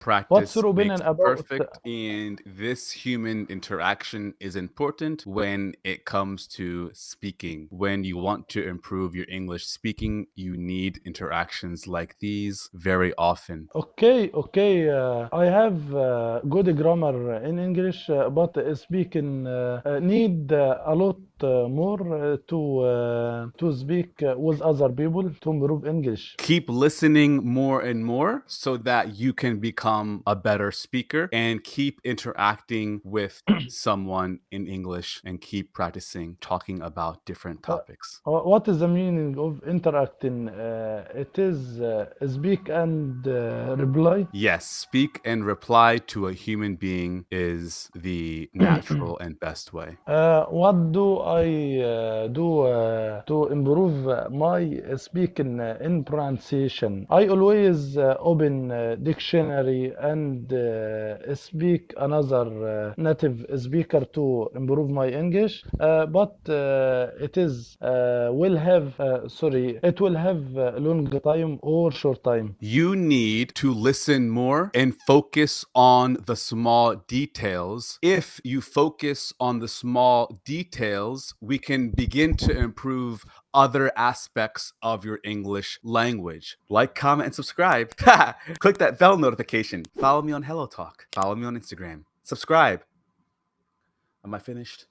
What's Practice your opinion makes about perfect, and this human interaction is important when it comes to speaking. When you want to improve your English speaking, you need interactions like these very often. Okay. I have good grammar in English, but speaking need a lot more to speak with other people to improve English. Keep listening more and more so that you can become a better speaker, and keep interacting with someone in English and keep practicing talking about different Uh, topics. what is the meaning of interacting? It is speak and reply. Yes, speak and reply to a human being is the natural and best way. What do I do to improve my speaking in pronunciation? I always open dictionary and speak another native speaker to improve my English. But it will have long time or short time. You need to listen more and focus on the small details. If you focus on the small details, we can begin to improve other aspects of your English language. Like, comment, and subscribe. Click that bell notification. Follow me on HelloTalk. Follow me on Instagram. Subscribe. Am I finished?